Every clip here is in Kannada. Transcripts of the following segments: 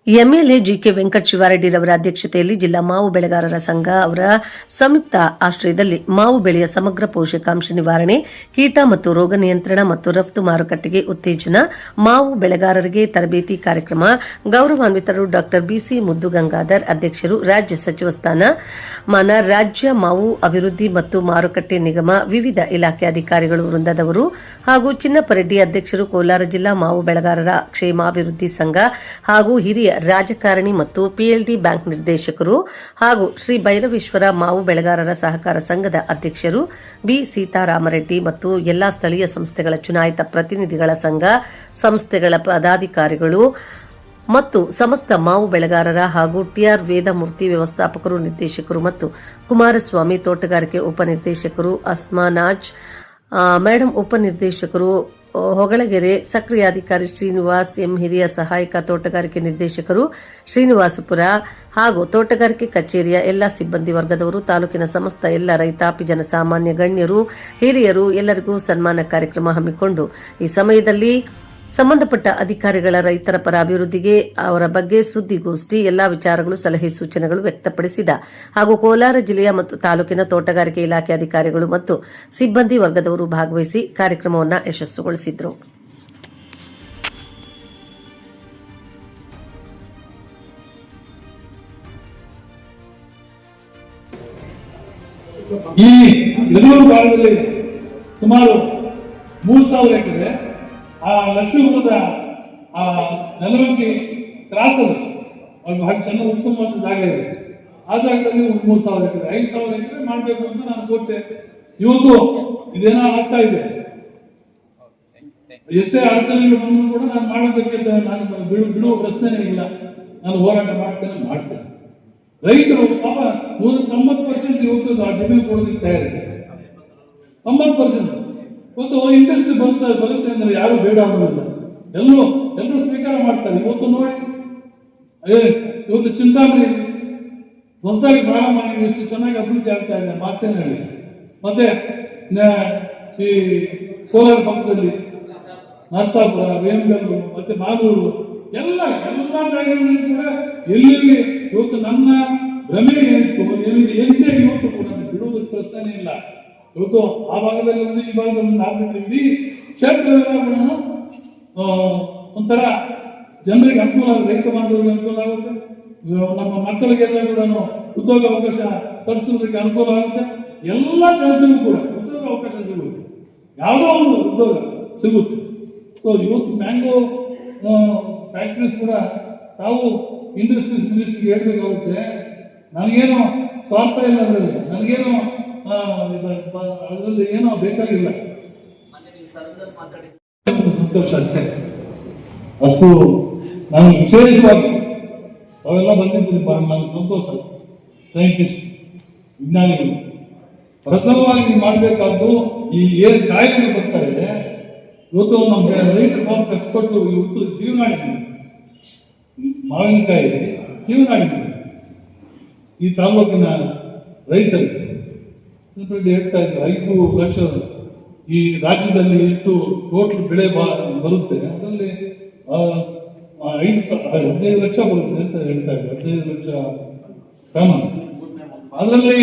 ಎಂಎಲ್ಎ ಜಿಕೆ ವೆಂಕಟ ಶಿವಾರೆಡ್ಡಿರವರ ಅಧ್ಯಕ್ಷತೆಯಲ್ಲಿ ಜಿಲ್ಲಾ ಮಾವು ಬೆಳೆಗಾರರ ಸಂಘ ಅವರ ಸಂಯುಕ್ತ ಆಶ್ರಯದಲ್ಲಿ ಮಾವು ಬೆಳೆಯ ಸಮಗ್ರ ಪೋಷಕಾಂಶ ನಿವಾರಣೆ, ಕೀಟ ಮತ್ತು ರೋಗ ನಿಯಂತ್ರಣ ಮತ್ತು ರಫ್ತು ಮಾರುಕಟ್ಟೆಗೆ ಉತ್ತೇಜನ, ಮಾವು ಬೆಳೆಗಾರರಿಗೆ ತರಬೇತಿ ಕಾರ್ಯಕ್ರಮ. ಗೌರವಾನ್ವಿತರು ಡಾ ಬಿಸಿ ಮುದ್ದುಗಂಗಾಧರ್ ಅಧ್ಯಕ್ಷರು, ರಾಜ್ಯ ಸಚಿವ ಸ್ಥಾನ ಮಾನ, ರಾಜ್ಯ ಮಾವು ಅಭಿವೃದ್ಧಿ ಮತ್ತು ಮಾರುಕಟ್ಟೆ ನಿಗಮ, ವಿವಿಧ ಇಲಾಖೆ ಅಧಿಕಾರಿಗಳು ವೃಂದದವರು ಹಾಗೂ ಚಿನ್ನಪ್ಪರೆಡ್ಡಿ ಅಧ್ಯಕ್ಷರು, ಕೋಲಾರ ಜಿಲ್ಲಾ ಮಾವು ಬೆಳೆಗಾರರ ಕ್ಷೇಮಾಭಿವೃದ್ಧಿ ಸಂಘ ಹಾಗೂ ಹಿರಿಯ ರಾಜಕಾರಣಿ ಮತ್ತು ಪಿಎಲ್ಡಿ ಬ್ಯಾಂಕ್ ನಿರ್ದೇಶಕರು ಹಾಗೂ ಶ್ರೀ ಭೈರವೇಶ್ವರ ಮಾವು ಬೆಳೆಗಾರರ ಸಹಕಾರ ಸಂಘದ ಅಧ್ಯಕ್ಷರು ಬಿ ಸೀತಾರಾಮರೆಡ್ಡಿ ಮತ್ತು ಎಲ್ಲಾ ಸ್ಥಳೀಯ ಸಂಸ್ಥೆಗಳ ಚುನಾಯಿತ ಪ್ರತಿನಿಧಿಗಳ ಸಂಘ ಸಂಸ್ಥೆಗಳ ಪದಾಧಿಕಾರಿಗಳು ಮತ್ತು ಸಮಸ್ತ ಮಾವು ಬೆಳೆಗಾರರ ಹಾಗೂ ಟಿಆರ್ ವೇದಮೂರ್ತಿ ವ್ಯವಸ್ಥಾಪಕರು, ನಿರ್ದೇಶಕರು ಮತ್ತು ಕುಮಾರಸ್ವಾಮಿ ತೋಟಗಾರಿಕೆ ಉಪನಿರ್ದೇಶಕರು, ಅಸ್ಮಾನಾಜ್ ಮೇಡಂ ಉಪನಿರ್ದೇಶಕರು, ಹೊಗಳಗೆರೆ ಸಕ್ರಿಯಾಧಿಕಾರಿ ಶ್ರೀನಿವಾಸ್ ಎಂ, ಹಿರಿಯ ಸಹಾಯಕ ತೋಟಗಾರಿಕೆ ನಿರ್ದೇಶಕರು ಶ್ರೀನಿವಾಸಪುರ ಹಾಗೂ ತೋಟಗಾರಿಕೆ ಕಚೇರಿಯ ಎಲ್ಲ ಸಿಬ್ಬಂದಿ ವರ್ಗದವರು, ತಾಲೂಕಿನ ಸಮಸ್ತ ಎಲ್ಲ ರೈತಾಪಿ ಜನಸಾಮಾನ್ಯ ಗಣ್ಯರು, ಹಿರಿಯರು ಎಲ್ಲರಿಗೂ ಸನ್ಮಾನ ಕಾರ್ಯಕ್ರಮ ಹಮ್ಮಿಕೊಂಡು ಈ ಸಮಯದಲ್ಲಿ ಸಂಬಂಧಪಟ್ಟ ಅಧಿಕಾರಿಗಳ ರೈತರ ಪರ ಅಭಿವೃದ್ಧಿಗೆ ಅವರ ಬಗ್ಗೆ ಸುದ್ದಿಗೋಷ್ಠಿ, ಎಲ್ಲಾ ವಿಚಾರಗಳು, ಸಲಹೆ ಸೂಚನೆಗಳು ವ್ಯಕ್ತಪಡಿಸಿದ ಹಾಗೂ ಕೋಲಾರ ಜಿಲ್ಲೆಯ ಮತ್ತು ತಾಲೂಕಿನ ತೋಟಗಾರಿಕೆ ಇಲಾಖೆ ಅಧಿಕಾರಿಗಳು ಮತ್ತು ಸಿಬ್ಬಂದಿ ವರ್ಗದವರು ಭಾಗವಹಿಸಿ ಕಾರ್ಯಕ್ರಮವನ್ನು ಯಶಸ್ಸುಗೊಳಿಸಿದರು. ಈ ಯದೂರು ಭಾಗದಲ್ಲಿ ಸುಮಾರು 3,000 ಎಕರೆ ಆ ಲಕ್ಷ್ಮೀಪುರದ ಆ ನೆಲವಂಗಿ ಕ್ರಾಸಲ್ಲಿ ಬಹಳ ಚೆನ್ನಾಗಿ ಉತ್ತಮವಾದ ಜಾಗ ಇದೆ. ಆ ಜಾಗದಲ್ಲಿ 3,000 ಎಕರೆ 5,000 ಎಕರೆ ಮಾಡಬೇಕು ಅಂತ ನಾನು ಕೊಟ್ಟೆ. ಇವತ್ತು ಇದೇನೋ ಆಗ್ತಾ ಇದೆ. ಎಷ್ಟೇ ಅಡಚಣೆಗಳು ಬಂದರೂ ಕೂಡ ನಾನು ಮಾಡೋದಕ್ಕೆ ನಾನು ಬಿಡುವ ಪ್ರಶ್ನೆನೇ ಇಲ್ಲ. ನಾನು ಹೋರಾಟ ಮಾಡ್ತೇನೆ. ರೈತರು ಪಾಪ 90% ಇವತ್ತು ಆ ಜಮೀನು ಕೊಡೋದಕ್ಕೆ ತಯಾರಿದೆ. 90% ಇವತ್ತು ಇಂಡಸ್ಟ್ರಿ ಬರುತ್ತೆ ಅಂದ್ರೆ ಯಾರು ಬೇಡ ಅನ್ನೋದಿಲ್ಲ. ಎಲ್ಲರೂ ಸ್ವೀಕಾರ ಮಾಡ್ತಾರೆ. ಇವತ್ತು ನೋಡಿ, ಇವತ್ತು ಚಿಂತಾಮಣಿ ಹೊಸದಾಗಿ ಪ್ರಾರಂಭ ಮಾಡಿ ಎಷ್ಟು ಚೆನ್ನಾಗಿ ಅಭಿವೃದ್ಧಿ ಆಗ್ತಾ ಇದೆ ಮಾತೇನೆ ಹೇಳಿ. ಮತ್ತೆ ಈ ಕೋಲಾರ ಪಕ್ಕದಲ್ಲಿ ನರಸಾಪುರ, ವೇಮಗಲ್ಲು, ಮತ್ತೆ ಮಾಲೂರು ಎಲ್ಲ ಜಾಗಗಳಲ್ಲಿ ಕೂಡ ಎಲ್ಲಿ ಇವತ್ತು ನನ್ನ ಭ್ರಮೆ ಏನಿದೆ ಇವತ್ತು ಕೂಡ ಬಿಡುವುದಕ್ಕೆ ಪ್ರಶ್ನೆ ಇಲ್ಲ. ಇವತ್ತು ಆ ಭಾಗದಲ್ಲಿ ಈ ಭಾಗದಲ್ಲಿ ಆಗ್ಬಿಟ್ಟು ಇಡೀ ಕ್ಷೇತ್ರವೆಲ್ಲ ಕೂಡ ಒಂಥರ ಜನರಿಗೆ ಅನುಕೂಲ ಆಗುತ್ತೆ, ರೈತ ಬಾಂಧವರಿಗೆ ಅನುಕೂಲ ಆಗುತ್ತೆ, ನಮ್ಮ ಮಕ್ಕಳಿಗೆಲ್ಲ ಕೂಡ ಉದ್ಯೋಗ ಅವಕಾಶ ಕಲ್ಪಿಸೋದಕ್ಕೆ ಅನುಕೂಲ ಆಗುತ್ತೆ. ಎಲ್ಲ ಜನತೆಗೂ ಕೂಡ ಉದ್ಯೋಗ ಅವಕಾಶ ಸಿಗುತ್ತೆ, ಯಾವುದೋ ಒಂದು ಉದ್ಯೋಗ ಸಿಗುತ್ತೆ. ಸೊ ಇವತ್ತು ಮ್ಯಾಂಗೋ ಫ್ಯಾಕ್ಟ್ರೀಸ್ ಕೂಡ ತಾವು ಇಂಡಸ್ಟ್ರೀಸ್ ಮಿನಿಸ್ಟ್ರಿಗೆ ಹೇಳ್ಬೇಕಾಗುತ್ತೆ. ನನಗೇನು ಸ್ವಾರ್ಥ ಇಲ್ಲ, ನನಗೇನು ಅದರಲ್ಲಿ ಏನೋ ಬೇಕಾಗಿಲ್ಲ, ಸಂತೋಷ ಅಷ್ಟೇ. ಅಷ್ಟು ನಾನು ವಿಶೇಷವಾಗಿ ಅವೆಲ್ಲ ಬಂದಿದ್ದೀನಿ, ನನಗೆ ಸಂತೋಷ. ಸೈಂಟಿಸ್ಟ್, ವಿಜ್ಞಾನಿಗಳು ಪ್ರಥಮವಾಗಿ ಮಾಡಬೇಕಾದ್ದು ಈ ಏನು ಕಾಯಿಲೆಗಳು ಬರ್ತಾ ಇದೆ. ಇವತ್ತು ನಮ್ಮ ರೈತರು ಪಾಪ ಕಷ್ಟಪಟ್ಟು ಇವತ್ತು ಜೀವನಾಡಿದ್ದೀವಿ, ಮಾವಿನಕಾಯಿ ಜೀವನಾಡಿದ್ದೀವಿ. ಈ ತಾಲೂಕಿನ ರೈತರಿಗೆ ಹೇಳ್ತಾ ಇದ್ದಾರೆ 5 ಲಕ್ಷ ಈ ರಾಜ್ಯದಲ್ಲಿ ಎಷ್ಟು ಟೋಟಲ್ ಬೆಳೆ ಬರುತ್ತೆ, ಅದರಲ್ಲಿ 15 ಲಕ್ಷ ಬರುತ್ತೆ ಅಂತ ಹೇಳ್ತಾ ಇದ್ದಾರೆ. 15 ಲಕ್ಷ ಟನ್, ಅದರಲ್ಲಿ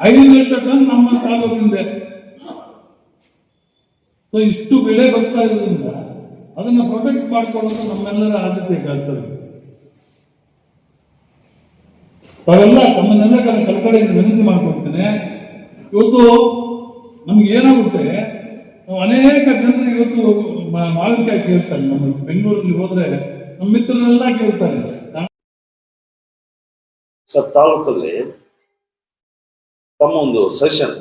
5 ಲಕ್ಷ ಟನ್ ನಮ್ಮ ತಾಲೂಕಿಂದ. ಸೊ ಇಷ್ಟು ಬೆಳೆ ಬರ್ತಾ ಇರೋದ್ರಿಂದ ಅದನ್ನ ಪ್ರೊಟೆಕ್ಟ್ ಮಾಡ್ಕೊಳ್ಳೋದು ನಮ್ಮೆಲ್ಲರ ಆದ್ಯತೆ ಕರ್ತವ್ಯ. ತಾವೆಲ್ಲ ತಮ್ಮನ್ನೆಲ್ಲ ಕಳಕಳಿಯಿಂದ ವಿನಂತಿ ಮಾಡ್ಕೊಡ್ತೇನೆ. ಇವತ್ತು ನಮ್ಗೆ ಏನಾಗುತ್ತೆ, ಅನೇಕ ಜನರಿಗೆ ಇವತ್ತು ಮಾವಿನಕಾಯಿ ಕೇಳ್ತಾರೆ. ನಮ್ಮ ಬೆಂಗಳೂರಲ್ಲಿ ಹೋದ್ರೆ ನಮ್ಮ ಮಿತ್ರರೆಲ್ಲ ಕೇಳ್ತಾರೆ. ತಾಲೂಕಲ್ಲಿ ತಮ್ಮ ಒಂದು ಸೆಷನ್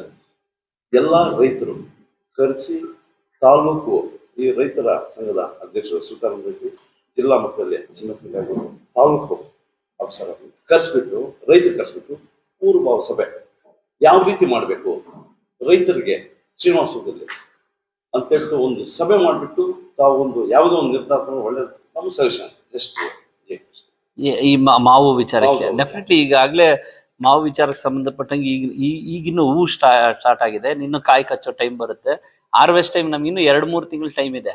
ಎಲ್ಲ ರೈತರು ಕರೆಸಿ, ತಾಲೂಕು ಈ ರೈತರ ಸಂಘದ ಅಧ್ಯಕ್ಷರು ಸೀತಾರಾಮರೆಡ್ಡಿ, ಜಿಲ್ಲಾ ಮಟ್ಟದಲ್ಲಿ ಚಿನ್ನಪ್ಪರೆಡ್ಡಿ, ತಾಲೂಕು ಅಫ್ಸರ್ ಕರೆಸ್ಬಿಟ್ಟು, ರೈತರು ಕರೆಸ್ಬಿಟ್ಟು ಪೂರ್ವಭಾವ ಸಭೆ ಯಾವ ರೀತಿ ಮಾಡಬೇಕು ರೈತರಿಗೆ ಶ್ರೀನಿವಾಸದಲ್ಲಿ ಅಂತ ಹೇಳ್ಬಿಟ್ಟು ಒಂದು ಸಭೆ ಮಾಡಿಬಿಟ್ಟು ತಾವು ಒಂದು ಯಾವುದೋ ಒಂದು ನಿರ್ಧಾರ ಒಳ್ಳೆ ನಮ್ಮ ಸಜೆಷನ್. ಜಸ್ಟ್ ಈ ಮಾವು ವಿಚಾರಕ್ಕೆ ಡೆಫಿನೆಟ್ಲಿ ಈಗಾಗಲೇ ಮಾವು ವಿಚಾರಕ್ಕೆ ಸಂಬಂಧಪಟ್ಟಂಗೆ ಈಗಿನ್ನು ಹೂ ಸ್ಟಾರ್ಟ್ ಆಗಿದೆ, ಇನ್ನು ಕಾಯಿ ಕಚ್ಚೋ ಟೈಮ್ ಬರುತ್ತೆ. ಹಾರ್ವೆಸ್ಟ್ ಟೈಮ್ ನಮ್ಗೆ ಇನ್ನು 2-3 ತಿಂಗಳು ಟೈಮ್ ಇದೆ.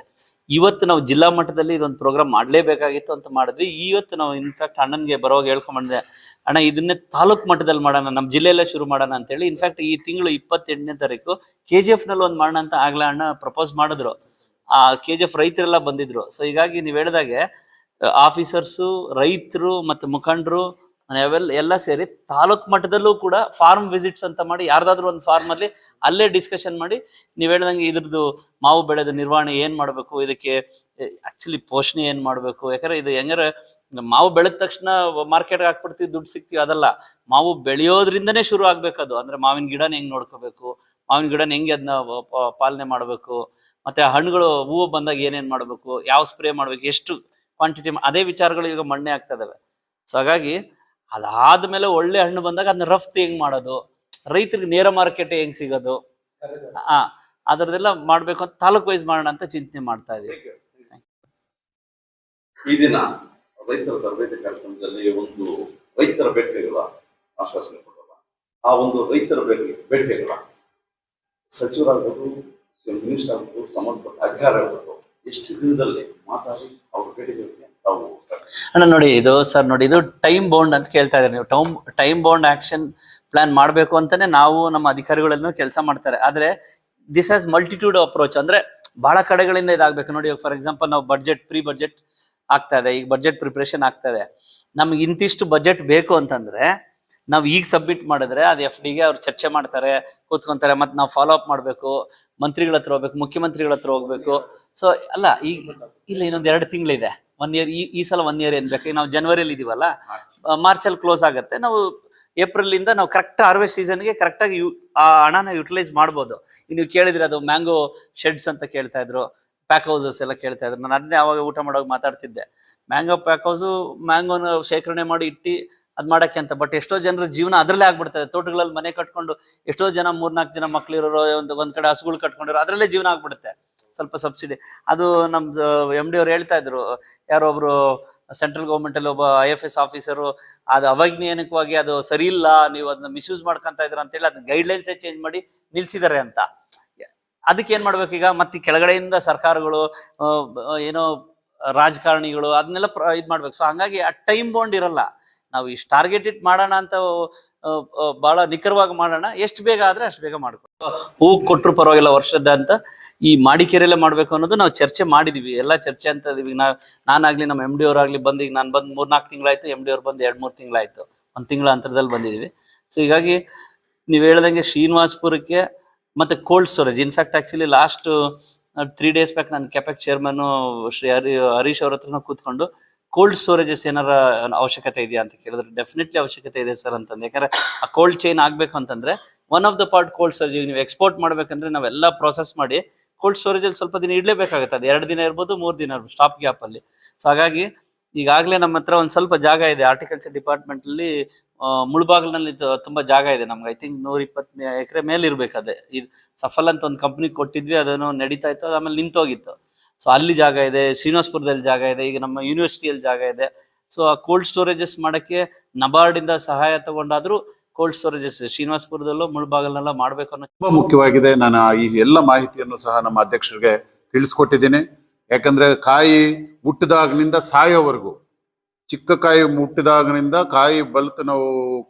ಇವತ್ತು ನಾವು ಜಿಲ್ಲಾ ಮಟ್ಟದಲ್ಲಿ ಇದೊಂದು ಪ್ರೋಗ್ರಾಮ್ ಮಾಡಲೇಬೇಕಾಗಿತ್ತು ಅಂತ ಮಾಡಿದ್ವಿ. ಇವತ್ತು ನಾವು ಇನ್ಫ್ಯಾಕ್ಟ್ ಅಣ್ಣನಿಗೆ ಬರೋವಾಗ ಹೇಳ್ಕೊಂಡ್ಬಂದೆ, ಅಣ್ಣ ಇದನ್ನೇ ತಾಲೂಕ್ ಮಟ್ಟದಲ್ಲಿ ಮಾಡೋಣ, ನಮ್ಮ ಜಿಲ್ಲೆಯಲ್ಲೇ ಶುರು ಮಾಡೋಣ ಅಂತೇಳಿ. ಇನ್ಫ್ಯಾಕ್ಟ್ ಈ ತಿಂಗಳು 28ನೇ ತಾರೀಕು KGF ನಲ್ಲಿ ಒಂದು ಮಾಡೋಣ ಅಂತ ಆಗ್ಲೇ ಅಣ್ಣ ಪ್ರಪೋಸ್ ಮಾಡಿದ್ರು. ಆ KGF ರೈತರೆಲ್ಲ ಬಂದಿದ್ರು. ಸೊ ಹೀಗಾಗಿ ನೀವು ಹೇಳಿದಾಗೆ ಆಫೀಸರ್ಸು, ರೈತರು ಮತ್ತು ಮುಖಂಡರು ಎಲ್ಲ ಸೇರಿ ತಾಲೂಕ್ ಮಟ್ಟದಲ್ಲೂ ಕೂಡ ಫಾರ್ಮ್ ವಿಸಿಟ್ಸ್ ಅಂತ ಮಾಡಿ, ಯಾರ್ದಾದ್ರೂ ಒಂದು ಫಾರ್ಮ್ ಅಲ್ಲಿ ಅಲ್ಲೇ ಡಿಸ್ಕಷನ್ ಮಾಡಿ, ನೀವ್ ಹೇಳ್ದಂಗೆ ಇದ್ರದ್ದು ಮಾವು ಬೆಳೆದ ನಿರ್ವಹಣೆ ಏನ್ ಮಾಡ್ಬೇಕು, ಇದಕ್ಕೆ ಆಕ್ಚುಲಿ ಪೋಷಣೆ ಏನ್ ಮಾಡ್ಬೇಕು. ಯಾಕಂದ್ರೆ ಇದು ಹೆಂಗಾರೆ ಮಾವು ಬೆಳೆದ ತಕ್ಷಣ ಮಾರ್ಕೆಟ್ಗೆ ಹಾಕ್ಬಿಡ್ತೀವಿ, ದುಡ್ಡು ಸಿಗ್ತೀವಿ, ಅದಲ್ಲ. ಮಾವು ಬೆಳೆಯೋದ್ರಿಂದನೇ ಶುರು ಆಗ್ಬೇಕದು. ಅಂದ್ರೆ ಮಾವಿನ ಗಿಡನ ಹೆಂಗ್ ನೋಡ್ಕೋಬೇಕು, ಮಾವಿನ ಗಿಡನ ಹೆಂಗೆ ಅದನ್ನ ಪಾಲನೆ ಮಾಡ್ಬೇಕು, ಮತ್ತೆ ಹಣ್ಣುಗಳು ಹೂವು ಬಂದಾಗ ಏನೇನ್ ಮಾಡ್ಬೇಕು, ಯಾವ ಸ್ಪ್ರೇ ಮಾಡ್ಬೇಕು, ಎಷ್ಟು ಕ್ವಾಂಟಿಟಿ, ಅದೇ ವಿಚಾರಗಳು ಈಗ ಮಣ್ಣೆ ಆಗ್ತಾ ಇದಾವೆ. ಸೊ ಹಾಗಾಗಿ ಅದಾದ್ಮೇಲೆ ಒಳ್ಳೆ ಹಣ್ಣು ಬಂದಾಗ ಅದನ್ನ ರಫ್ತು ಹೆಂಗ್ ಮಾಡೋದು, ರೈತರಿಗೆ ನೇರ ಮಾರ್ಕೆಟ್ ಹೆಂಗ್ ಸಿಗೋದು, ಅದರದೆಲ್ಲ ಮಾಡ್ಬೇಕು ಅಂತ ತಾಲೂಕ್ ವೈಸ್ ಮಾಡೋಣ ಅಂತ ಚಿಂತನೆ ಮಾಡ್ತಾ ಇದೀವಿ. ಈ ದಿನ ರೈತರ ತರಬೇತಿ ಕಾರ್ಯಕ್ರಮದಲ್ಲಿ ಒಂದು ರೈತರ ಬೇಡಿಕೆಗಳ ಆಶ್ವಾಸನೆ ಕೊಡಲ್ಲ. ಆ ಒಂದು ರೈತರ ಬೇಡಿಕೆಗಳ ಸಚಿವರಾಗಬಹುದು, ಮಿನಿಸ್ಟರ್ ಆಗಬಹುದು, ಸಂಬಂಧಪಟ್ಟ ಅಧಿಕಾರ ಆಗಬಹುದು, ಎಷ್ಟು ದಿನದಲ್ಲಿ ಮಾತಾಡಿ ಅವ್ರ ಬೇಡಿಕೆಗಳಿಗೆ ತಾವು ಅಣ್ಣ ನೋಡಿ, ಇದು ಟೈಮ್ ಬೌಂಡ್ ಅಂತ ಕೇಳ್ತಾ ಇದ್ದಾರೆ ನೀವು. ಟೈಮ್ ಬೌಂಡ್ ಆಕ್ಷನ್ ಪ್ಲಾನ್ ಮಾಡ್ಬೇಕು ಅಂತಾನೆ ನಾವು ನಮ್ಮ ಅಧಿಕಾರಿಗಳೆಲ್ಲ ಕೆಲಸ ಮಾಡ್ತಾರೆ. ಆದ್ರೆ ದಿಸ್ ಹ್ಯಾಸ್ ಮಲ್ಟಿಟ್ಯೂಡ್ ಅಪ್ರೋಚ್. ಅಂದ್ರೆ ಬಹಳ ಕಡೆಗಳಿಂದ ಇದಾಗಬೇಕು. ನೋಡಿ, ಫಾರ್ ಎಕ್ಸಾಂಪಲ್ ನಾವು ಪ್ರೀ ಬಜೆಟ್ ಆಗ್ತಾ ಇದೆ, ಈಗ ಬಜೆಟ್ ಪ್ರಿಪರೇಷನ್ ಆಗ್ತಾ ಇದೆ. ನಮ್ಗೆ ಇಂತಿಷ್ಟು ಬಜೆಟ್ ಬೇಕು ಅಂತಂದ್ರೆ ನಾವು ಈಗ ಸಬ್ಮಿಟ್ ಮಾಡಿದ್ರೆ ಅದು FD ಗೆ ಅವ್ರು ಚರ್ಚೆ ಮಾಡ್ತಾರೆ, ಕೂತ್ಕೊಂತಾರೆ, ಮತ್ತೆ ನಾವು ಫಾಲೋ ಅಪ್ ಮಾಡ್ಬೇಕು, ಮಂತ್ರಿಗಳ ಹತ್ರ ಹೋಗ್ಬೇಕು, ಮುಖ್ಯಮಂತ್ರಿಗಳ ಹತ್ರ ಹೋಗ್ಬೇಕು. ಸೊ ಅಲ್ಲ, ಈಗ ಇಲ್ಲ, ಇನ್ನೊಂದು 2 ತಿಂಗಳಿದೆ, 1 ಇಯರ್. ಈ ಸಲ 1 ಇಯರ್ ಏನ್ ಬೇಕು, ಈಗ ನಾವು ಜನವರಿಯಲ್ಲಿ ಇದೀವಲ್ಲ, ಮಾರ್ಚಲ್ಲಿ ಕ್ಲೋಸ್ ಆಗುತ್ತೆ. ನಾವು ಏಪ್ರಿಲ್ ಇಂದ ನಾವು ಕರೆಕ್ಟ್ ಹಾರ್ವೆಸ್ಟ್ ಸೀಸನ್ಗೆ ಕರೆಕ್ಟಾಗಿ ಆ ಹಣನ ಯುಟಿಲೈಸ್ ಮಾಡ್ಬೋದು. ನೀವು ಕೇಳಿದ್ರೆ ಅದು ಮ್ಯಾಂಗೋ ಶೆಡ್ಸ್ ಅಂತ ಕೇಳ್ತಾ ಇದ್ರು, ಪ್ಯಾಕ್ ಹೌಸಸ್ ಎಲ್ಲ ಕೇಳ್ತಾ ಇದ್ರು. ನಾನು ಅದನ್ನೇ ಅವಾಗ ಊಟ ಮಾಡೋವಾಗ ಮಾತಾಡ್ತಿದ್ದೆ. ಮ್ಯಾಂಗೋ ಪ್ಯಾಕ್ ಹೌಸು, ಮ್ಯಾಂಗೋನ ಶೇಖರಣೆ ಮಾಡಿ ಇಟ್ಟು ಅದ್ ಮಾಡಕ್ಕೆ ಅಂತ. ಬಟ್ ಎಷ್ಟೋ ಜನರ ಜೀವನ ಅದ್ರಲ್ಲೇ ಆಗ್ಬಿಡ್ತದೆ. ತೋಟಗಳಲ್ಲಿ ಮನೆ ಕಟ್ಕೊಂಡು ಎಷ್ಟೋ ಜನ 3-4 ಜನ ಮಕ್ಳಿರೋರು, ಒಂದ್ ಕಡೆ ಹಸುಗಳು ಕಟ್ಕೊಂಡಿರೋ, ಅದ್ರಲ್ಲೇ ಜೀವನ ಆಗ್ಬಿಡುತ್ತೆ. ಸ್ವಲ್ಪ ಸಬ್ಸಿಡಿ ಅದು ನಮ್ದು MD ಅವ್ರು ಹೇಳ್ತಾ ಇದ್ರು, ಯಾರೋ ಒಬ್ರು ಸೆಂಟ್ರಲ್ ಗೌರ್ಮೆಂಟ್ ಅಲ್ಲಿ ಒಬ್ಬ IFS ಆಫೀಸರು, ಅದು ಅವೈಜ್ಞಾನಿಕವಾಗಿ ಅದು ಸರಿ ಇಲ್ಲ, ನೀವು ಅದನ್ನ ಮಿಸ್ಯೂಸ್ ಮಾಡ್ಕೊಂತ ಇದ್ರ ಅಂತ ಹೇಳಿ ಅದನ್ನ ಗೈಡ್ಲೈನ್ಸ್ ಚೇಂಜ್ ಮಾಡಿ ನಿಲ್ಸಿದ್ದಾರೆ ಅಂತ. ಅದಕ್ಕೆ ಏನ್ ಮಾಡ್ಬೇಕು ಈಗ, ಮತ್ತೆ ಕೆಳಗಡೆಯಿಂದ ಸರ್ಕಾರಗಳು, ಏನೋ ರಾಜಕಾರಣಿಗಳು ಅದನ್ನೆಲ್ಲ ಇದ್ ಮಾಡ್ಬೇಕು. ಸೊ ಹಂಗಾಗಿ ಆ ಟೈಮ್ ಬೌಂಡ್ ಇರಲ್ಲ. ನಾವು ಇಷ್ಟು ಟಾರ್ಗೆಟೆಡ್ ಮಾಡೋಣ ಅಂತ ಬಹಳ ನಿಖರವಾಗಿ ಮಾಡೋಣ, ಎಷ್ಟು ಬೇಗ ಆದ್ರೆ ಅಷ್ಟು ಬೇಗ ಮಾಡ್ಕೊಂಡು ಹೂ ಕೊಟ್ಟರು ಪರವಾಗಿಲ್ಲ ವರ್ಷದ ಅಂತ ಈ ಮಾಡಿಕೆರೆಯಲ್ಲೇ ಮಾಡ್ಬೇಕು ಅನ್ನೋದು ನಾವು ಚರ್ಚೆ ಮಾಡಿದೀವಿ. ಎಲ್ಲ ಚರ್ಚೆ ಅಂತ ಇದೀವಿ. ನಾನಾಗ್ಲಿ ನಮ್ಮ MD ಅವರಾಗ್ಲಿ ಬಂದು, ಈಗ ನಾನು ಬಂದು 3-4 ತಿಂಗಳಾಯ್ತು, MD ಅವ್ರು ಬಂದು 2-3 ತಿಂಗಳಾಯ್ತು, 1 ತಿಂಗಳ ಅಂತರದಲ್ಲಿ ಬಂದಿದೀವಿ. ಸೊ ಹೀಗಾಗಿ ನೀವು ಹೇಳ್ದಂಗೆ ಶ್ರೀನಿವಾಸಪುರಕ್ಕೆ ಮತ್ತೆ cold storage, in fact actually last 3 days back ನಾನು ಕೆಪೆಕ್ ಚೇರ್ಮನ್ ಶ್ರೀ ಹರೀಶ್ ಅವ್ರ ಹತ್ರನ ಕೂತ್ಕೊಂಡು ಕೋಲ್ಡ್ ಸ್ಟೋರೇಜಸ್ ಏನಾರ ಅವಶ್ಯಕತೆ ಇದೆಯಾ ಅಂತ ಕೇಳಿದ್ರೆ, ಡೆಫಿನೆಟ್ಲಿ ಅವಶ್ಯಕತೆ ಇದೆ ಸರ್ ಅಂತಂದು. ಯಾಕಂದ್ರೆ ಆ ಕೋಲ್ಡ್ ಚೈನ್ ಆಗ್ಬೇಕು ಅಂತಂದ್ರೆ one of the part cold storage. ನೀವು ಎಕ್ಸ್ಪೋರ್ಟ್ ಮಾಡ್ಬೇಕಂದ್ರೆ ನಾವೆಲ್ಲ ಪ್ರೊಸೆಸ್ ಮಾಡಿ ಕೋಲ್ಡ್ ಸ್ಟೋರೇಜ್ ಅಲ್ಲಿ ಸ್ವಲ್ಪ ದಿನ ಇಡ್ಲೇಬೇಕಾಗುತ್ತೆ. ಅದು 2 ದಿನ ಇರ್ಬೋದು, 3 ದಿನ ಇರ್ಬೋದು, ಸ್ಟಾಪ್ ಗ್ಯಾಪ್ ಅಲ್ಲಿ. ಸೊ ಹಾಗಾಗಿ ಈಗಾಗಲೇ ನಮ್ಮ ಹತ್ರ ಒಂದ್ ಸ್ವಲ್ಪ ಜಾಗ ಇದೆ ಹಾರ್ಟಿಕಲ್ಚರ್ ಡಿಪಾರ್ಟ್ಮೆಂಟ್ ಅಲ್ಲಿ. ಮುಳಬಾಗಿಲಿನಲ್ಲಿ ತುಂಬಾ ಜಾಗ ಇದೆ ನಮ್ಗೆ. ಐ ಥಿಂಕ್ 120 ಎಕರೆ ಮೇಲೆ ಇರ್ಬೇಕಾದ್ರೆ. ಇದು ಸಫಲ್ ಅಂತ ಒಂದು ಕಂಪ್ನಿ ಕೊಟ್ಟಿದ್ವಿ, ಅದನ್ನು ನಡೀತಾ ಇತ್ತು, ಆಮೇಲೆ ನಿಂತೋಗಿತ್ತು. ಸೊ ಅಲ್ಲಿ ಜಾಗ ಇದೆ, ಶ್ರೀನಿವಾಸಪುರದಲ್ಲಿ ಜಾಗ ಇದೆ, ಈಗ ನಮ್ಮ ಯೂನಿವರ್ಸಿಟಿಯಲ್ಲಿ ಜಾಗ ಇದೆ. ಸೊ ಆ ಕೋಲ್ಡ್ ಸ್ಟೋರೇಜಸ್ ಮಾಡಕ್ಕೆ ನಬಾರ್ಡ್ ಇಂದ ಸಹಾಯ ತಗೊಂಡಾದ್ರೂ ಕೋಲ್ಡ್ ಸ್ಟೋರೇಜಸ್ ಶ್ರೀನಿವಾಸಪುರದಲ್ಲೂ ಮುಳಬಾಗಲ್ನೆಲ್ಲ ಮಾಡ್ಬೇಕು ಅನ್ನೋ ತುಂಬಾ ಮುಖ್ಯವಾಗಿದೆ. ನಾನು ಈ ಎಲ್ಲ ಮಾಹಿತಿಯನ್ನು ಸಹ ನಮ್ಮ ಅಧ್ಯಕ್ಷರಿಗೆ ತಿಳಿಸ್ಕೊಟ್ಟಿದ್ದೀನಿ. ಯಾಕಂದ್ರೆ ಕಾಯಿ ಮುಟ್ಟಿದಾಗಿನಿಂದ ಸಾಯೋವರೆಗೂ, ಚಿಕ್ಕ ಕಾಯಿ ಮುಟ್ಟಿದಾಗಿನಿಂದ ಕಾಯಿ ಬಲ್ತು ನಾವು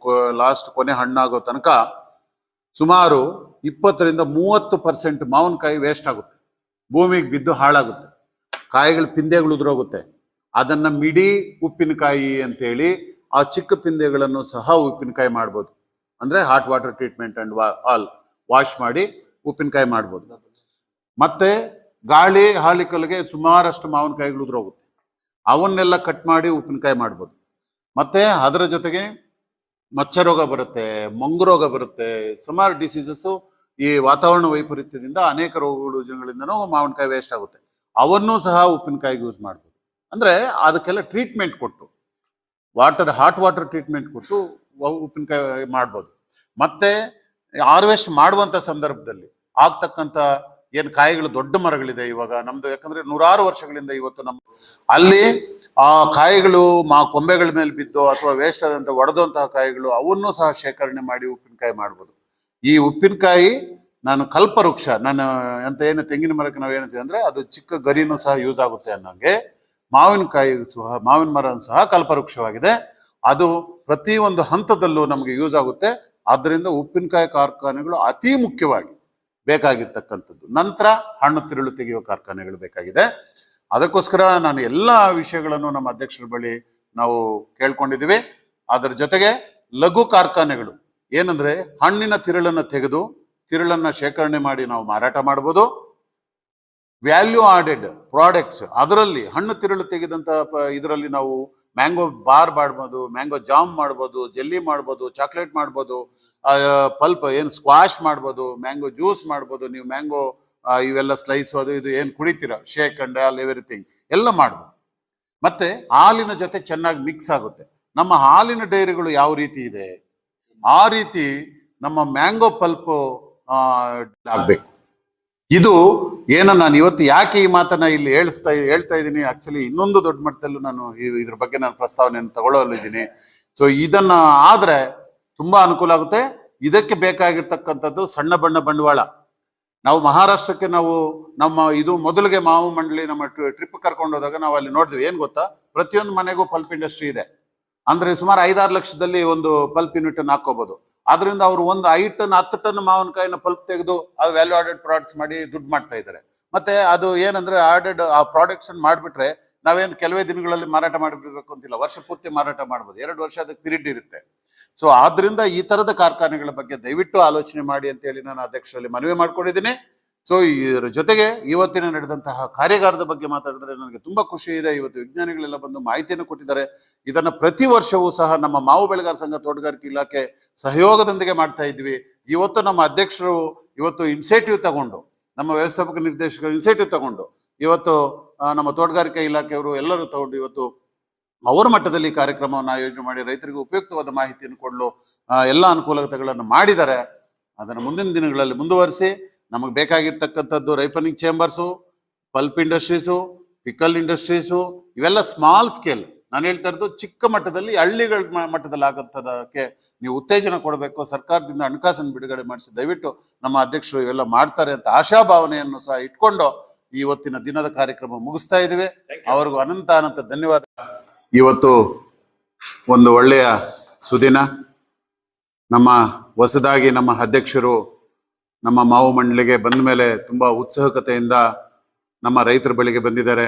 ಲಾಸ್ಟ್ ಕೊನೆ ಹಣ್ಣಾಗೋ ತನಕ ಸುಮಾರು 20-30% ಮಾವಿನಕಾಯಿ ವೇಸ್ಟ್ ಆಗುತ್ತೆ, ಭೂಮಿಗೆ ಬಿದ್ದು ಹಾಳಾಗುತ್ತೆ, ಕಾಯಿಗಳ ಪಿಂದೆಗಳು ಉದುರೋಗುತ್ತೆ. ಅದನ್ನ ಮಿಡಿ ಉಪ್ಪಿನಕಾಯಿ ಅಂತೇಳಿ ಆ ಚಿಕ್ಕ ಪಿಂದೆಗಳನ್ನು ಸಹ ಉಪ್ಪಿನಕಾಯಿ ಮಾಡ್ಬೋದು. ಅಂದ್ರೆ hot water treatment and all wash ಮಾಡಿ ಉಪ್ಪಿನಕಾಯಿ ಮಾಡ್ಬೋದು. ಮತ್ತೆ ಗಾಳಿ ಹಾಲಿಕಲ್ಗೆ ಸುಮಾರಷ್ಟು ಮಾವಿನಕಾಯಿಗಳು ಉದುರೋಗುತ್ತೆ, ಅವನ್ನೆಲ್ಲ ಕಟ್ ಮಾಡಿ ಉಪ್ಪಿನಕಾಯಿ ಮಾಡ್ಬೋದು. ಮತ್ತೆ ಅದರ ಜೊತೆಗೆ ಮಚ್ಚರೋಗ ಬರುತ್ತೆ, ಮಂಗು ರೋಗ ಬರುತ್ತೆ, ಸುಮಾರು ಡಿಸೀಸಸ್ ಈ ವಾತಾವರಣ ವೈಪರೀತ್ಯದಿಂದ ಅನೇಕ ರೋಗಗಳಿಂದನೂ ಮಾವಿನಕಾಯಿ ವೇಸ್ಟ್ ಆಗುತ್ತೆ. ಅವನ್ನೂ ಸಹ ಉಪ್ಪಿನಕಾಯಿಗೆ ಯೂಸ್ ಮಾಡ್ಬೋದು. ಅಂದ್ರೆ ಅದಕ್ಕೆಲ್ಲ ಟ್ರೀಟ್ಮೆಂಟ್ ಕೊಟ್ಟು ಹಾಟ್ ವಾಟರ್ ಟ್ರೀಟ್ಮೆಂಟ್ ಕೊಟ್ಟು ಉಪ್ಪಿನಕಾಯಿ ಮಾಡ್ಬೋದು. ಮತ್ತೆ ಹಾರ್ವೆಸ್ಟ್ ಮಾಡುವಂತ ಸಂದರ್ಭದಲ್ಲಿ ಆಗ್ತಕ್ಕಂಥ ಏನ್ ಕಾಯಿಗಳು ದೊಡ್ಡ ಮರಗಳಿದೆ ಇವಾಗ ನಮ್ದು, ಯಾಕಂದ್ರೆ ನೂರಾರು ವರ್ಷಗಳಿಂದ ಇವತ್ತು ನಮ್ಮ ಅಲ್ಲಿ ಆ ಕಾಯಿಗಳು ಕೊಂಬೆಗಳ ಮೇಲೆ ಬಿದ್ದು ಅಥವಾ ವೇಸ್ಟ್ ಆದಂತ ಒಡೆದಂತಹ ಕಾಯಿಗಳು ಅವನ್ನು ಸಹ ಶೇಖರಣೆ ಮಾಡಿ ಉಪ್ಪಿನಕಾಯಿ ಮಾಡ್ಬೋದು. ಈ ಉಪ್ಪಿನಕಾಯಿ ನಾನು ಕಲ್ಪವೃಕ್ಷ, ನಾನು ಅಂತ ಏನು ತೆಂಗಿನ ಮರಕ್ಕೆ ನಾವು ಏನಂತೀವಿ ಅಂದ್ರೆ ಅದು ಚಿಕ್ಕ ಗರಿನೂ ಸಹ ಯೂಸ್ ಆಗುತ್ತೆ ಅನ್ನೋಂಗೆ ಮಾವಿನ ಮರ ಸಹ ಕಲ್ಪವೃಕ್ಷವಾಗಿದೆ. ಅದು ಪ್ರತಿ ಒಂದು ಹಂತದಲ್ಲೂ ನಮಗೆ ಯೂಸ್ ಆಗುತ್ತೆ. ಆದ್ದರಿಂದ ಉಪ್ಪಿನಕಾಯಿ ಕಾರ್ಖಾನೆಗಳು ಅತಿ ಮುಖ್ಯವಾಗಿ ಬೇಕಾಗಿರ್ತಕ್ಕಂಥದ್ದು. ನಂತರ ಹಣ್ಣು ತಿರುಳು ತೆಗೆಯುವ ಕಾರ್ಖಾನೆಗಳು ಬೇಕಾಗಿದೆ. ಅದಕ್ಕೋಸ್ಕರ ನಾನು ಎಲ್ಲ ವಿಷಯಗಳನ್ನು ನಮ್ಮ ಅಧ್ಯಕ್ಷರ ಬಳಿ ನಾವು ಕೇಳ್ಕೊಂಡಿದ್ದೀವಿ. ಅದರ ಜೊತೆಗೆ ಲಘು ಕಾರ್ಖಾನೆಗಳು ಏನಂದ್ರೆ ಹಣ್ಣಿನ ತಿರುಳನ್ನು ತೆಗೆದು ತಿರುಳನ್ನ ಶೇಖರಣೆ ಮಾಡಿ ನಾವು ಮಾರಾಟ ಮಾಡ್ಬೋದು. ವ್ಯಾಲ್ಯೂ ಆಡೆಡ್ ಪ್ರಾಡಕ್ಟ್ಸ್, ಅದರಲ್ಲಿ ಹಣ್ಣು ತಿರುಳು ತೆಗೆದಂತ ಇದರಲ್ಲಿ ನಾವು ಮ್ಯಾಂಗೋ ಬಾರ್ ಮಾಡ್ಬೋದು, ಮ್ಯಾಂಗೋ ಜಾಮ್ ಮಾಡ್ಬೋದು, ಜೆಲ್ಲಿ ಮಾಡ್ಬೋದು, ಚಾಕ್ಲೇಟ್ ಮಾಡ್ಬೋದು, ಪಲ್ಪ್ ಏನು ಸ್ಕ್ವಾಶ್ ಮಾಡ್ಬೋದು, ಮ್ಯಾಂಗೋ ಜ್ಯೂಸ್ ಮಾಡ್ಬೋದು. ನೀವು ಮ್ಯಾಂಗೋ ಇವೆಲ್ಲ ಸ್ಲೈಸ್ ಅದು ಇದು ಏನು ಕುಡಿತೀರ, ಶೇಕ್ ಅಂಡ್ ಆಲ್ ಎವ್ರಿಥಿಂಗ್ ಎಲ್ಲ ಮಾಡ್ಬೋದು. ಮತ್ತೆ ಹಾಲಿನ ಜೊತೆ ಚೆನ್ನಾಗಿ ಮಿಕ್ಸ್ ಆಗುತ್ತೆ. ನಮ್ಮ ಹಾಲಿನ ಡೈರಿಗಳು ಯಾವ ರೀತಿ ಇದೆ ಆ ರೀತಿ ನಮ್ಮ ಮ್ಯಾಂಗೋ ಪಲ್ಪ್ ಆಗ್ಬೇಕು. ಇದು ಏನೋ ನಾನು ಇವತ್ತು ಯಾಕೆ ಈ ಮಾತನ್ನ ಇಲ್ಲಿ ಹೇಳ್ತಾ ಇದ್ದೀನಿ, ಆಕ್ಚುಲಿ ಇನ್ನೊಂದು ದೊಡ್ಡ ಮಟ್ಟದಲ್ಲೂ ನಾನು ಇದ್ರ ಬಗ್ಗೆ ನಾನು ಪ್ರಸ್ತಾವನೆಯನ್ನು ತಗೊಳ್ಳಲಿದ್ದೀನಿ. ಸೊ ಇದನ್ನ ಆದ್ರೆ ತುಂಬಾ ಅನುಕೂಲ ಆಗುತ್ತೆ. ಇದಕ್ಕೆ ಬೇಕಾಗಿರ್ತಕ್ಕಂಥದ್ದು ಸಣ್ಣ ಬಂಡವಾಳ. ನಾವು ಮಹಾರಾಷ್ಟ್ರಕ್ಕೆ ನಮ್ಮ ಇದು ಮೊದಲಿಗೆ ಮಾವು ಮಂಡಳಿ ನಮ್ಮ ಟ್ರಿಪ್ ಕರ್ಕೊಂಡು ಹೋದಾಗ ನಾವು ಅಲ್ಲಿ ನೋಡಿದ್ವಿ. ಏನ್ ಗೊತ್ತಾ, ಪ್ರತಿಯೊಂದು ಮನೆಗೂ ಪಲ್ಪ್ ಇಂಡಸ್ಟ್ರಿ ಇದೆ. ಅಂದ್ರೆ ಸುಮಾರು 5-6 ಲಕ್ಷದಲ್ಲಿ ಒಂದು ಪಲ್ಪ್ ಯೂನಿಟ್ ಅನ್ನು ಹಾಕೋಬಹುದು. ಆದ್ರಿಂದ ಅವರು ಒಂದು 5 ಟನ್ 10 ಟನ್ ಮಾವಿನಕಾಯಿನ ಪಲ್ಪ್ ತೆಗೆದು ಅದು ವ್ಯಾಲ್ಯೂ ಆಡೆಡ್ ಪ್ರಾಡಕ್ಟ್ಸ್ ಮಾಡಿ ದುಡ್ಡು ಮಾಡ್ತಾ ಇದ್ದಾರೆ. ಮತ್ತೆ ಅದು ಏನಂದ್ರೆ ಆಡೆಡ್ ಆ ಪ್ರಾಡಕ್ಟ್ಸ್ ಮಾಡಿಬಿಟ್ರೆ ನಾವೇನು ಕೆಲವೇ ದಿನಗಳಲ್ಲಿ ಮಾರಾಟ ಮಾಡಿಬಿಡ್ಬೇಕು ಅಂತಿಲ್ಲ, ವರ್ಷ ಪೂರ್ತಿ ಮಾರಾಟ ಮಾಡ್ಬೋದು. 2 ವರ್ಷ ಅದಕ್ಕೆ ಪೀರಿಯಡ್ ಇರುತ್ತೆ. ಸೊ ಆದ್ರಿಂದ ಈ ತರದ ಕಾರ್ಖಾನೆಗಳ ಬಗ್ಗೆ ದಯವಿಟ್ಟು ಆಲೋಚನೆ ಮಾಡಿ ಅಂತ ಹೇಳಿ ನಾನು ಅಧ್ಯಕ್ಷರಲ್ಲಿ ಮನವಿ ಮಾಡ್ಕೊಂಡಿದ್ದೀನಿ. ಸೊ ಇದರ ಜೊತೆಗೆ ಇವತ್ತಿನ ನಡೆದಂತಹ ಕಾರ್ಯಾಗಾರದ ಬಗ್ಗೆ ಮಾತಾಡಿದ್ರೆ ನನಗೆ ತುಂಬಾ ಖುಷಿ ಇದೆ. ಇವತ್ತು ವಿಜ್ಞಾನಿಗಳೆಲ್ಲ ಬಂದು ಮಾಹಿತಿಯನ್ನು ಕೊಟ್ಟಿದ್ದಾರೆ. ಇದನ್ನ ಪ್ರತಿ ವರ್ಷವೂ ಸಹ ನಮ್ಮ ಮಾವು ಬೆಳೆಗಾರ ಸಂಘ ತೋಟಗಾರಿಕೆ ಇಲಾಖೆ ಸಹಯೋಗದೊಂದಿಗೆ ಮಾಡ್ತಾ ಇದ್ವಿ. ಇವತ್ತು ನಮ್ಮ ಅಧ್ಯಕ್ಷರು ಇವತ್ತು ಇನ್ಸೇಟಿವ್ ತಗೊಂಡು, ನಮ್ಮ ವ್ಯವಸ್ಥಾಪಕ ನಿರ್ದೇಶಕರು ಇನ್ಸೇಟಿವ್ ತಗೊಂಡು ಇವತ್ತು ನಮ್ಮ ತೋಟಗಾರಿಕೆ ಇಲಾಖೆಯವರು ಎಲ್ಲರೂ ತಗೊಂಡು ಇವತ್ತು ಅವರ ಮಟ್ಟದಲ್ಲಿ ಕಾರ್ಯಕ್ರಮವನ್ನು ಆಯೋಜನೆ ಮಾಡಿ ರೈತರಿಗೆ ಉಪಯುಕ್ತವಾದ ಮಾಹಿತಿಯನ್ನು ಕೊಡಲು ಎಲ್ಲ ಅನುಕೂಲತೆಗಳನ್ನು ಮಾಡಿದ್ದಾರೆ. ಅದನ್ನು ಮುಂದಿನ ದಿನಗಳಲ್ಲಿ ಮುಂದುವರಿಸಿ ನಮಗೆ ಬೇಕಾಗಿರ್ತಕ್ಕಂಥದ್ದು ripening chambers, pulp industries, pickle industries, ಇವೆಲ್ಲ ಸ್ಮಾಲ್ ಸ್ಕೇಲ್. ನಾನು ಹೇಳ್ತಾ ಇರೋದು ಚಿಕ್ಕ ಮಟ್ಟದಲ್ಲಿ, ಹಳ್ಳಿಗಳ ಮಟ್ಟದಲ್ಲಿ ಆಗಂತದಕ್ಕೆ ನೀವು ಉತ್ತೇಜನ ಕೊಡಬೇಕು. ಸರ್ಕಾರದಿಂದ ಹಣಕಾಸನ್ನು ಬಿಡುಗಡೆ ಮಾಡಿಸಿ ದಯವಿಟ್ಟು ನಮ್ಮ ಅಧ್ಯಕ್ಷರು ಇವೆಲ್ಲ ಮಾಡ್ತಾರೆ ಅಂತ ಆಶಾಭಾವನೆಯನ್ನು ಸಹ ಇಟ್ಕೊಂಡು ಇವತ್ತಿನ ದಿನದ ಕಾರ್ಯಕ್ರಮ ಮುಗಿಸ್ತಾ ಇದ್ದೀವಿ. ಅವ್ರಿಗೂ ಅನಂತ ಧನ್ಯವಾದ. ಇವತ್ತು ಒಂದು ಒಳ್ಳೆಯ ಸುದಿನ. ನಮ್ಮ ಹೊಸದಾಗಿ ನಮ್ಮ ಅಧ್ಯಕ್ಷರು ನಮ್ಮ ಮಾವು ಮಂಡಳಿಗೆ ಬಂದ ಮೇಲೆ ತುಂಬಾ ಉತ್ಸುಕತೆಯಿಂದ ನಮ್ಮ ರೈತರ ಬಳಿಗೆ ಬಂದಿದ್ದಾರೆ.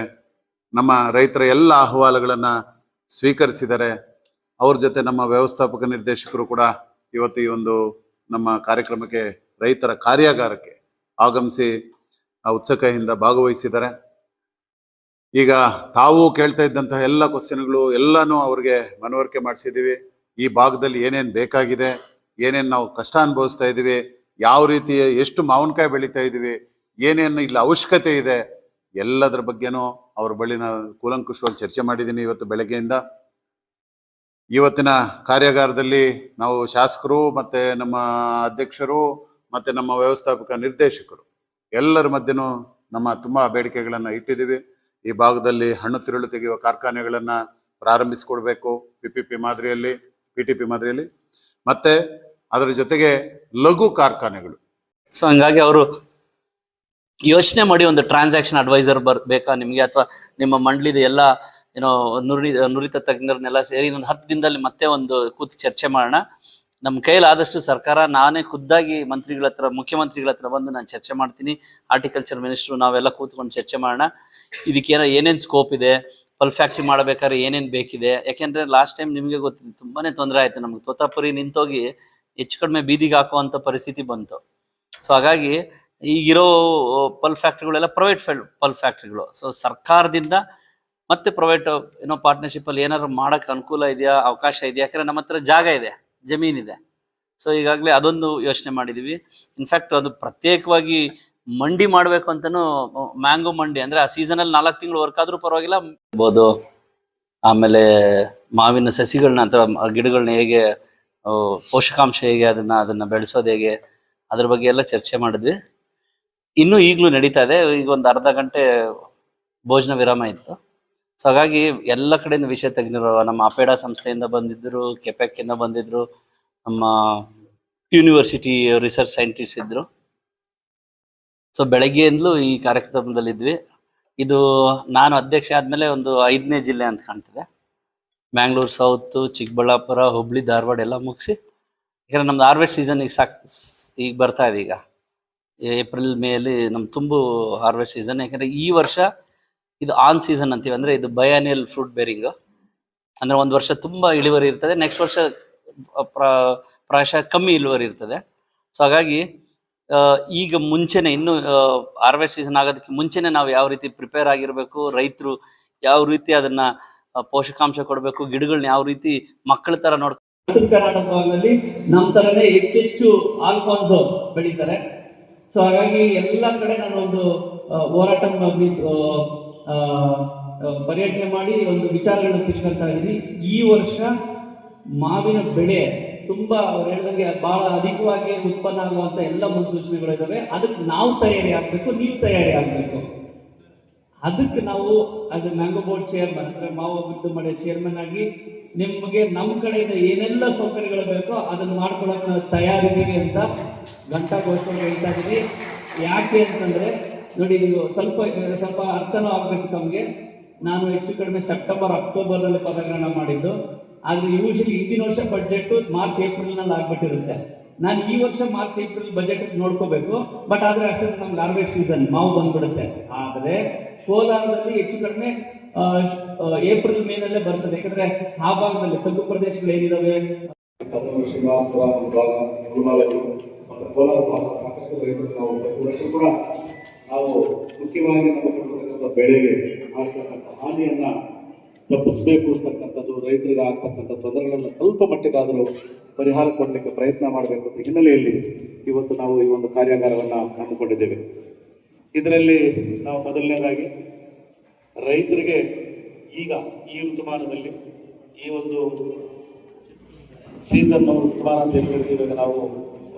ನಮ್ಮ ರೈತರ ಎಲ್ಲ ಅಹವಾಲುಗಳನ್ನ ಸ್ವೀಕರಿಸಿದ್ದಾರೆ. ಅವ್ರ ಜೊತೆ ನಮ್ಮ ವ್ಯವಸ್ಥಾಪಕ ನಿರ್ದೇಶಕರು ಕೂಡ ಇವತ್ತು ಈ ಒಂದು ನಮ್ಮ ಕಾರ್ಯಕ್ರಮಕ್ಕೆ, ರೈತರ ಕಾರ್ಯಾಗಾರಕ್ಕೆ ಆಗಮಿಸಿ ಉತ್ಸುಕತೆಯಿಂದ ಭಾಗವಹಿಸಿದ್ದಾರೆ. ಈಗ ತಾವು ಕೇಳ್ತಾ ಇದ್ದಂತಹ ಎಲ್ಲ ಕ್ವಶನ್ಗಳು ಎಲ್ಲಾನು ಅವ್ರಿಗೆ ಮನವರಿಕೆ ಮಾಡಿಸಿದ್ದೀವಿ. ಈ ಭಾಗದಲ್ಲಿ ಏನೇನು ಬೇಕಾಗಿದೆ, ಏನೇನು ನಾವು ಕಷ್ಟ ಅನುಭವಿಸ್ತಾ ಇದ್ದೀವಿ, ಯಾವ ರೀತಿ ಎಷ್ಟು ಮಾವಿನಕಾಯಿ ಬೆಳೀತಾ ಇದ್ದೀವಿ, ಏನೇನು ಇಲ್ಲಿ ಅವಶ್ಯಕತೆ ಇದೆ, ಎಲ್ಲದರ ಬಗ್ಗೆನೂ ಅವ್ರ ಬಳಿ ನಾವು ಕೂಲಂಕುಷವಾಗಿ ಚರ್ಚೆ ಮಾಡಿದ್ದೀನಿ ಇವತ್ತು ಬೆಳಗ್ಗೆಯಿಂದ. ಇವತ್ತಿನ ಕಾರ್ಯಾಗಾರದಲ್ಲಿ ನಾವು ಶಾಸಕರು ಮತ್ತೆ ನಮ್ಮ ಅಧ್ಯಕ್ಷರು ಮತ್ತೆ ನಮ್ಮ ವ್ಯವಸ್ಥಾಪಕ ನಿರ್ದೇಶಕರು ಎಲ್ಲರ ಮಧ್ಯೆನೂ ನಮ್ಮ ತುಂಬಾ ಬೇಡಿಕೆಗಳನ್ನು ಇಟ್ಟಿದ್ದೀವಿ. ಈ ಭಾಗದಲ್ಲಿ ಹಣ್ಣು ತಿರುಳು ತೆಗೆಯುವ ಕಾರ್ಖಾನೆಗಳನ್ನ ಪ್ರಾರಂಭಿಸಿಕೊಡ್ಬೇಕು, PTP ಮಾದರಿಯಲ್ಲಿ, ಮತ್ತೆ ಅದರ ಜೊತೆಗೆ ಲಘು ಕಾರ್ಖಾನೆಗಳು. ಸೊ ಹಂಗಾಗಿ ಅವರು ಯೋಚನೆ ಮಾಡಿ ಒಂದು ಟ್ರಾನ್ಸಾಕ್ಷನ್ ಅಡ್ವೈಸರ್ ಬೇಕಾ ನಿಮ್ಗೆ, ಅಥವಾ ನಿಮ್ಮ ಮಂಡಳಿದ ಎಲ್ಲ ಏನೋ ನುರಿತ ತಜ್ಞರನ್ನೆಲ್ಲ ಸೇರಿ ಒಂದು 10 ದಿನದಲ್ಲಿ ಮತ್ತೆ ಒಂದು ಕೂತು ಚರ್ಚೆ ಮಾಡೋಣ. ನಮ್ಮ ಕೈಲಾದಷ್ಟು ಸರ್ಕಾರ, ನಾನೇ ಖುದ್ದಾಗಿ ಮುಖ್ಯಮಂತ್ರಿಗಳ ಹತ್ರ ಬಂದು ನಾನು ಚರ್ಚೆ ಮಾಡ್ತೀನಿ. ಹಾರ್ಟಿಕಲ್ಚರ್ ಮಿನಿಸ್ಟ್ರು ನಾವೆಲ್ಲ ಕೂತ್ಕೊಂಡು ಚರ್ಚೆ ಮಾಡೋಣ. ಇದಕ್ಕೇನೋ ಏನೇನು ಸ್ಕೋಪ್ ಇದೆ, ಪಲ್ಪ್ ಫ್ಯಾಕ್ಟ್ರಿ ಮಾಡಬೇಕಾದ್ರೆ ಏನೇನು ಬೇಕಿದೆ. ಯಾಕೆಂದ್ರೆ ಲಾಸ್ಟ್ ಟೈಮ್ ನಿಮಗೆ ಗೊತ್ತಿದೆ, ತುಂಬಾನೇ ತೊಂದರೆ ಆಯ್ತು ನಮ್ಗೆ. ತೋತಾಪುರಿ ನಿಂತೋಗಿ ಹೆಚ್ಚು ಕಡಿಮೆ ಬೀದಿಗೆ ಹಾಕುವಂತ ಪರಿಸ್ಥಿತಿ ಬಂತು. ಸೊ ಹಾಗಾಗಿ ಈಗಿರೋ ಪಲ್ಪ್ ಫ್ಯಾಕ್ಟ್ರಿಗಳೆಲ್ಲ ಪ್ರೈವೇಟ್ ಪಲ್ಪ್ ಫ್ಯಾಕ್ಟ್ರಿಗಳು. ಸೊ ಸರ್ಕಾರದಿಂದ ಮತ್ತೆ ಪ್ರೈವೇಟ್ ಪಾರ್ಟ್ನರ್ಶಿಪ್ ಅಲ್ಲಿ ಏನಾದ್ರು ಮಾಡಕ್ ಅನುಕೂಲ ಇದೆಯಾ, ಅವಕಾಶ ಇದೆಯಾ? ಯಾಕಂದ್ರೆ ನಮ್ಮ ಹತ್ರ ಜಾಗ ಇದೆ, ಜಮೀನಿದೆ. ಸೊ ಈಗಾಗಲೇ ಅದೊಂದು ಯೋಚನೆ ಮಾಡಿದೀವಿ. ಇನ್ಫ್ಯಾಕ್ಟ್ ಅದು ಪ್ರತ್ಯೇಕವಾಗಿ ಮಂಡಿ ಮಾಡ್ಬೇಕು ಅಂತಾನು, ಮ್ಯಾಂಗೋ ಮಂಡಿ ಅಂದ್ರೆ ಆ ಸೀಸನ್ ಅಲ್ಲಿ 4 ತಿಂಗಳು ವರ್ಕ್ ಆದ್ರೂ ಪರವಾಗಿಲ್ಲ ಬಹುದು. ಆಮೇಲೆ ಮಾವಿನ ಸಸಿಗಳನ್ನ ಅಥವಾ ಗಿಡಗಳನ್ನ ಹೇಗೆ ಪೋಷಕಾಂಶ ಹೇಗೆ ಅದನ್ನ ಬೆಳೆಸೋದು ಹೇಗೆ, ಅದ್ರ ಬಗ್ಗೆ ಎಲ್ಲ ಚರ್ಚೆ ಮಾಡಿದ್ವಿ. ಇನ್ನೂ ಈಗಲೂ ನಡೀತಾ ಇದೆ. ಈಗ ಒಂದು ಅರ್ಧ ಗಂಟೆ ಭೋಜನ ವಿರಾಮ ಇತ್ತು. ಸೊ ಹಾಗಾಗಿ ಎಲ್ಲ ಕಡೆಯಿಂದ ವಿಷಯ ತಜ್ಞರು, ನಮ್ಮ ಅಪೇಡಾ ಸಂಸ್ಥೆಯಿಂದ ಬಂದಿದ್ದರು, ಕೆಪೆಕ್ಕಿಂದ ಬಂದಿದ್ರು, ನಮ್ಮ ಯೂನಿವರ್ಸಿಟಿ ರಿಸರ್ಚ್ ಸೈಂಟಿಸ್ಟ್ ಇದ್ರು. ಸೊ ಬೆಳಗ್ಗೆಯಿಂದಲೂ ಈ ಕಾರ್ಯಕ್ರಮದಲ್ಲಿದ್ವಿ. ಇದು ನಾನು ಅಧ್ಯಕ್ಷ ಆದಮೇಲೆ ಒಂದು 5ನೇ ಜಿಲ್ಲೆ ಅಂತ ಕಾಣ್ತಿದೆ. ಮ್ಯಾಂಗ್ಳೂರ್ ಸೌತ್, ಚಿಕ್ಕಬಳ್ಳಾಪುರ, ಹುಬ್ಳಿ, ಧಾರವಾಡ ಎಲ್ಲ ಮುಗಿಸಿ, ಯಾಕಂದರೆ ನಮ್ದು ಹಾರ್ವೆಸ್ಟ್ ಸೀಸನ್ ಈಗ ಬರ್ತಾ ಇದೆ. ಈಗ ಏಪ್ರಿಲ್ ಮೇಲಿ ನಮ್ಮ ತುಂಬು ಹಾರ್ವೆಸ್ಟ್ ಸೀಸನ್. ಯಾಕಂದರೆ ಈ ವರ್ಷ ಇದು ಆನ್ ಸೀಸನ್ ಅಂತೀವಿ, ಅಂದರೆ ಇದು ಬಯಾನಿಯಲ್ ಫ್ರೂಟ್ ಬೇರಿಂಗು. ಅಂದರೆ ಒಂದು ವರ್ಷ ತುಂಬ ಇಳುವರಿ ಇರ್ತದೆ, ನೆಕ್ಸ್ಟ್ ವರ್ಷ ಪ್ರಾಯಶಃ ಕಮ್ಮಿ ಇಳುವರಿ ಇರ್ತದೆ. ಸೊ ಹಾಗಾಗಿ ಈಗ ಮುಂಚೆನೆ, ಇನ್ನು ಹಾರ್ವೆಸ್ಟ್ ಸೀಸನ್ ಆಗೋದಕ್ಕೆ ಮುಂಚೆನೆ ನಾವು ಯಾವ ರೀತಿ ಪ್ರಿಪೇರ್ ಆಗಿರಬೇಕು, ರೈತರು ಯಾವ ರೀತಿ ಅದನ್ನ ಪೋಷಕಾಂಶ ಕೊಡಬೇಕು, ಗಿಡಗಳನ್ನ ಯಾವ ರೀತಿ ಮಕ್ಕಳ ತರ ನೋಡ್ಕೊಂಡು. ಉತ್ತರ ಕರ್ನಾಟಕ ಭಾಗದಲ್ಲಿ ನಮ್ಮ ತರನೇ ಹೆಚ್ಚೆಚ್ಚು ಆಲ್ಫಾನ್ಸೋ ಬೆಳೀತಾರೆ. ಸೊ ಹಾಗಾಗಿ ಎಲ್ಲ ಕಡೆ ನಾನು ಒಂದು ಹೋರಾಟ ಮೀನ್ಸ್ ಪರ್ಯಟನೆ ಮಾಡಿ ಒಂದು ವಿಚಾರಗಳನ್ನ ತಿಳ್ಕೊಂತಾ ಇದ್ದೀನಿ. ಈ ವರ್ಷ ಮಾವಿನ ಬೆಳೆ ತುಂಬಾ ಅವ್ರು ಹೇಳಿದಂಗೆ ಬಹಳ ಅಧಿಕವಾಗಿ ಉತ್ಪನ್ನ ಆಗುವಂತ ಎಲ್ಲ ಮುನ್ಸೂಚನೆಗಳಿದಾವೆ. ಅದಕ್ಕೆ ನಾವು ತಯಾರಿ ಆಗ್ಬೇಕು, ನೀವು ತಯಾರಿ ಆಗ್ಬೇಕು. ಅದಕ್ಕೆ ನಾವು as A mango board chairman, ಅಂದ್ರೆ ಮಾವು ಅಭಿವೃದ್ಧಿ ಮಂಡಳಿ ಚೇರ್ಮನ್ ಆಗಿ ನಿಮಗೆ ನಮ್ಮ ಕಡೆಯಿಂದ ಏನೆಲ್ಲ ಸೌಕರ್ಯಗಳು ಬೇಕೋ ಅದನ್ನ ಮಾಡ್ಕೊಳ್ಳೋಕೆ ನಾವು ತಯಾರಿದ್ದೀವಿ ಅಂತ ಘಂಟಾಘೋಷವಾಗಿ ಹೇಳ್ತಾ ಇದ್ದೀವಿ. ಯಾಕೆ ಅಂತಂದ್ರೆ ನೋಡಿ, ನೀವು ಸ್ವಲ್ಪ ಅರ್ಥನೂ ಆಗ್ಬೇಕು ತಮಗೆ. ನಾನು ಹೆಚ್ಚು ಕಡಿಮೆ ಸೆಪ್ಟೆಂಬರ್ ಅಕ್ಟೋಬರ್ ನಲ್ಲಿ ಪದಗ್ರಹಣ ಮಾಡಿದ್ದು. ಆದ್ರೆ ಯೂಶಲಿ ಹಿಂದಿನ ವರ್ಷ ಬಜೆಟ್ ಮಾರ್ಚ್ ಏಪ್ರಿಲ್ ನಲ್ಲಿ ಆಗ್ಬಿಟ್ಟಿರುತ್ತೆ. ನಾನು ಈ ವರ್ಷ ಮಾರ್ಚ್ ಏಪ್ರಿಲ್ ಬಜೆಟ್ ನೋಡ್ಕೋಬೇಕು. ಬಟ್ ಆದ್ರೆ ಅಷ್ಟೊಂದು ನಮ್ಗೆ ಹಾರ್ವೆಸ್ಟ್ ಸೀಸನ್ ಮಾವು ಬಂದ್ಬಿಡುತ್ತೆ. ಆದ್ರೆ ಕೋಲಾರದಲ್ಲಿ ಹೆಚ್ಚು ಕಡಿಮೆ ಏಪ್ರಿಲ್ ಮೇ ನಲ್ಲೇ ಬರ್ತದೆ. ಯಾಕಂದ್ರೆ ಆ ಭಾಗದಲ್ಲಿ ತಗ್ಗು ಪ್ರದೇಶಗಳು ಏನಿದಾವೆ, ಶ್ರೀನಿವಾಸಪುರ ಭಾಗ, ಮುಳಬಾಗಿಲು ಮತ್ತು ಕೋಲಾರ ಭಾಗ ಸಾಕಷ್ಟು ರೈತರು ನಾವು ಪ್ರತಿ ವರ್ಷ ಕೂಡ ನಾವು ಮುಖ್ಯವಾಗಿ ನಮ್ಮ ಕೊಟ್ಟಿರ್ತಕ್ಕಂಥ ಬೆಳೆಗೆ ಆಗ್ತಕ್ಕಂಥ ಹಾನಿಯನ್ನ ತಪ್ಪಿಸಬೇಕು ಅಂತಕ್ಕಂಥದ್ದು, ರೈತರಿಗೆ ಆಗ್ತಕ್ಕಂಥ ತೊಂದರೆಗಳನ್ನು ಸ್ವಲ್ಪ ಮಟ್ಟಿಗಾದರೂ ಪರಿಹಾರ ಕೊಡಲಿಕ್ಕೆ ಪ್ರಯತ್ನ ಮಾಡಬೇಕು ಅಂತ ಹಿನ್ನೆಲೆಯಲ್ಲಿ ಇವತ್ತು ನಾವು ಈ ಒಂದು ಕಾರ್ಯಾಗಾರವನ್ನು ಹಮ್ಮಿಕೊಂಡಿದ್ದೇವೆ. ಇದರಲ್ಲಿ ನಾವು ಮೊದಲನೇದಾಗಿ ರೈತರಿಗೆ ಈಗ ಈ ಋತುಮಾನದಲ್ಲಿ ಈ ಒಂದು ಸೀಸನ್ ಋತುಮಾನ ಅಂತ ಹೇಳ್ತೀವಿ, ನಾವು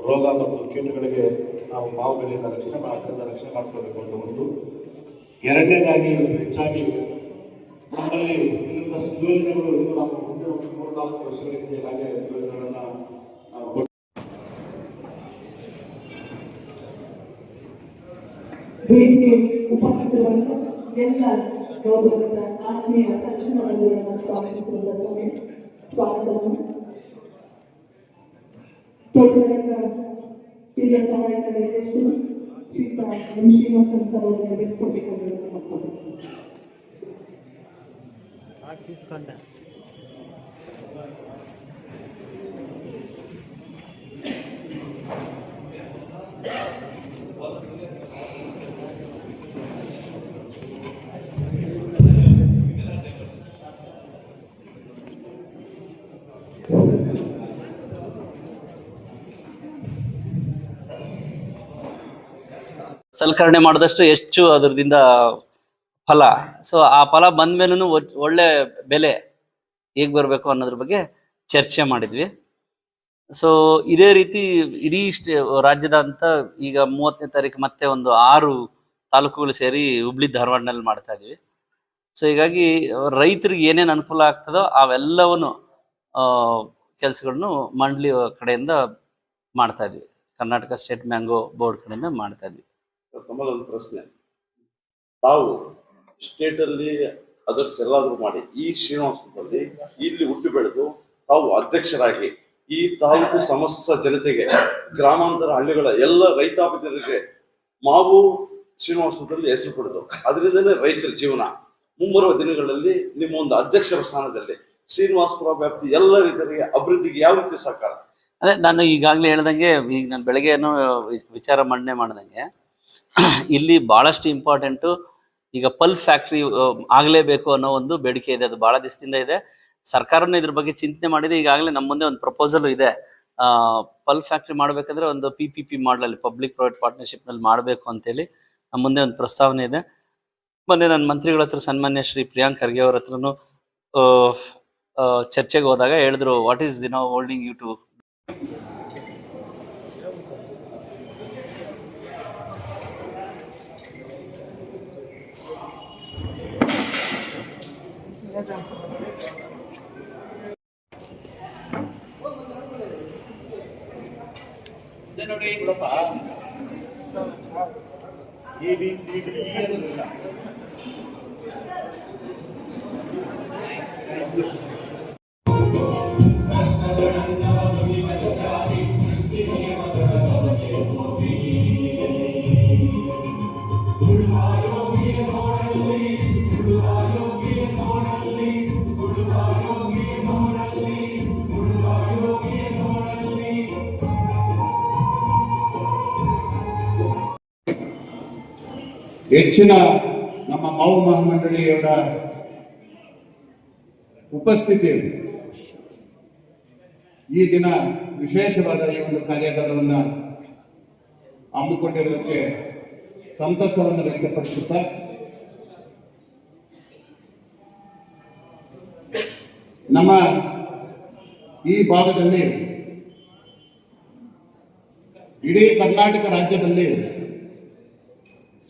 ರೋಗ ಮತ್ತು ಕೀಟಗಳಿಗೆ ನಾವು ಮಾವು ಬೆಳೆಯಿಂದ ರಕ್ಷಣೆ ಮಾಡ್ಕೋಬೇಕು ಅಂತ ಒಂದು. ಎರಡನೇದಾಗಿ ಹೆಚ್ಚಾಗಿ ನಮ್ಮಲ್ಲಿ ಇನ್ನೊಂದಷ್ಟು ಯೋಜನೆಗಳು ನಾವು ಮುಂದೆ ಒಂದು 3-4 ವರ್ಷಗಳಿಗೆ ಹಾಗೆ ಯೋಜನೆಗಳನ್ನ ನಾವು ವೇದಿಕೆ ಉಪಸ್ಥಿತರನ್ನು ಎಲ್ಲ ಗೌರವದ ಆತ್ಮೀಯ ಸಚಿವ ಮಂಡಳಿಯನ್ನು ಸ್ವಾಗತಿಸುವ ಸಮಯ ಸ್ವಾಗತವನ್ನು ತೋಟಗಾರಿಕಾ ಹಿರಿಯ ಸಹಾಯಕ ನಿರ್ದೇಶಕರು ಶ್ರೀಯುತ ಎಂ ಶ್ರೀನಿವಾಸನ್ ಸರ್ ಅವರು ನೆರವೇರಿಸಿಕೊಡಬೇಕಾಗಿರುವುದನ್ನು ಮಾತನಾಡಿದ್ದಾರೆ. ಸಲಕರಣೆ ಮಾಡಿದಷ್ಟು ಹೆಚ್ಚು ಅದರದಿಂದ ಫಲ. ಸೊ ಆ ಫಲ ಬಂದ್ಮೇಲೂ ಒಳ್ಳೆ ಬೆಲೆ ಹೇಗೆ ಬರಬೇಕು ಅನ್ನೋದ್ರ ಬಗ್ಗೆ ಚರ್ಚೆ ಮಾಡಿದ್ವಿ. ಸೊ ಇದೇ ರೀತಿ ಇಡೀ ರಾಜ್ಯದಂತ ಈಗ 30ನೇ ತಾರೀಕು ಮತ್ತೆ ಒಂದು 6 ತಾಲೂಕುಗಳು ಸೇರಿ ಹುಬ್ಳಿ ಧಾರವಾಡನಲ್ಲಿ ಮಾಡ್ತಾ ಇದ್ವಿ. ಸೊ ಹೀಗಾಗಿ ರೈತರಿಗೆ ಏನೇನು ಅನುಕೂಲ ಆಗ್ತದೋ ಅವೆಲ್ಲವನ್ನು ಕೆಲಸಗಳನ್ನು ಮಂಡಳಿ ಕಡೆಯಿಂದ ಮಾಡ್ತಾ ಇದ್ವಿ. ಕರ್ನಾಟಕ ಸ್ಟೇಟ್ ಮ್ಯಾಂಗೋ ಬೋರ್ಡ್ ಕಡೆಯಿಂದ ಮಾಡ್ತಾ ಇದ್ವಿ. ತಮ್ಮಲ್ಲಿ ಒಂದು ಪ್ರಶ್ನೆ, ತಾವು ಸ್ಟೇಟಲ್ಲಿ ಅದರ್ಸ್ ಎಲ್ಲಾದರೂ ಮಾಡಿ ಈ ಶ್ರೀನಿವಾಸಪುರದಲ್ಲಿ ಇಲ್ಲಿ ಹುಟ್ಟು ಬೆಳೆದು ತಾವು ಅಧ್ಯಕ್ಷರಾಗಿ ಈ ತಾಲೂಕು ಸಮಸ್ತ ಜನತೆಗೆ, ಗ್ರಾಮಾಂತರ ಹಳ್ಳಿಗಳ ಎಲ್ಲ ರೈತಾಪಿ ಜನರಿಗೆ ಮಾವು ಶ್ರೀನಿವಾಸಪುರದಲ್ಲಿ ಹೆಸರು ಪಡೆದು ಅದರಿಂದನೇ ರೈತರ ಜೀವನ ಮುಂಬರುವ ದಿನಗಳಲ್ಲಿ ನಿಮ್ಮ ಒಂದು ಅಧ್ಯಕ್ಷರ ಸ್ಥಾನದಲ್ಲಿ ಶ್ರೀನಿವಾಸಪುರ ವ್ಯಾಪ್ತಿ ಎಲ್ಲ ರೈತರಿಗೆ ಅಭಿವೃದ್ಧಿಗೆ ಯಾವ ರೀತಿ ಸಹಕಾರ? ಅದೇ ನಾನು ಈಗಾಗಲೇ ಹೇಳ್ದಂಗೆ, ಈಗ ನಾನು ಬೆಳಗ್ಗೆ ಏನೋ ವಿಚಾರ ಮಂಡನೆ ಮಾಡ್ದಂಗೆ, ಇಲ್ಲಿ ಬಹಳಷ್ಟು ಇಂಪಾರ್ಟೆಂಟು ಈಗ ಪಲ್ಪ್ ಫ್ಯಾಕ್ಟ್ರಿ ಆಗಲೇಬೇಕು ಅನ್ನೋ ಒಂದು ಬೇಡಿಕೆ ಇದೆ. ಅದು ಬಹಳ ದಿವಸದಿಂದ ಇದೆ. ಸರ್ಕಾರನೂ ಇದ್ರ ಬಗ್ಗೆ ಚಿಂತನೆ ಮಾಡಿದೆ. ಈಗಾಗಲೇ ನಮ್ಮ ಮುಂದೆ ಒಂದು ಪ್ರಪೋಸಲ್ ಇದೆ. ಪಲ್ಪ್ ಫ್ಯಾಕ್ಟ್ರಿ ಮಾಡಬೇಕಂದ್ರೆ ಒಂದು PPP ಮಾಡಲಲ್ಲಿ, ಪಬ್ಲಿಕ್ ಪ್ರೈವೇಟ್ ಪಾರ್ಟ್ನರ್ಶಿಪ್ ನಲ್ಲಿ ಮಾಡಬೇಕು ಅಂತೇಳಿ ನಮ್ಮ ಮುಂದೆ ಒಂದು ಪ್ರಸ್ತಾವನೆ ಇದೆ. ಮೊನ್ನೆ ನನ್ನ ಮಂತ್ರಿಗಳ ಹತ್ರ, ಸನ್ಮಾನ್ಯ ಶ್ರೀ ಪ್ರಿಯಾಂಕ್ ಖರ್ಗೆ ಅವ್ರ ಹತ್ರನು ಚರ್ಚೆಗೆ ಹೋದಾಗ ಹೇಳಿದ್ರು, what is holding you to ಹೆಚ್ಚಿನ ನಮ್ಮ ಮಾವು ಮಹಾಮಂಡಳಿಯವರ ಉಪಸ್ಥಿತಿಯಲ್ಲಿ ಈ ದಿನ ವಿಶೇಷವಾದ ಈ ಒಂದು ಕಾರ್ಯಾಗಾರವನ್ನು ಹಮ್ಮಿಕೊಂಡಿರುವುದಕ್ಕೆ ಸಂತಸವನ್ನು ವ್ಯಕ್ತಪಡಿಸುತ್ತಾ ನಮ್ಮ ಈ ಭಾಗದಲ್ಲಿ ಇಡೀ ಕರ್ನಾಟಕ ರಾಜ್ಯದಲ್ಲಿ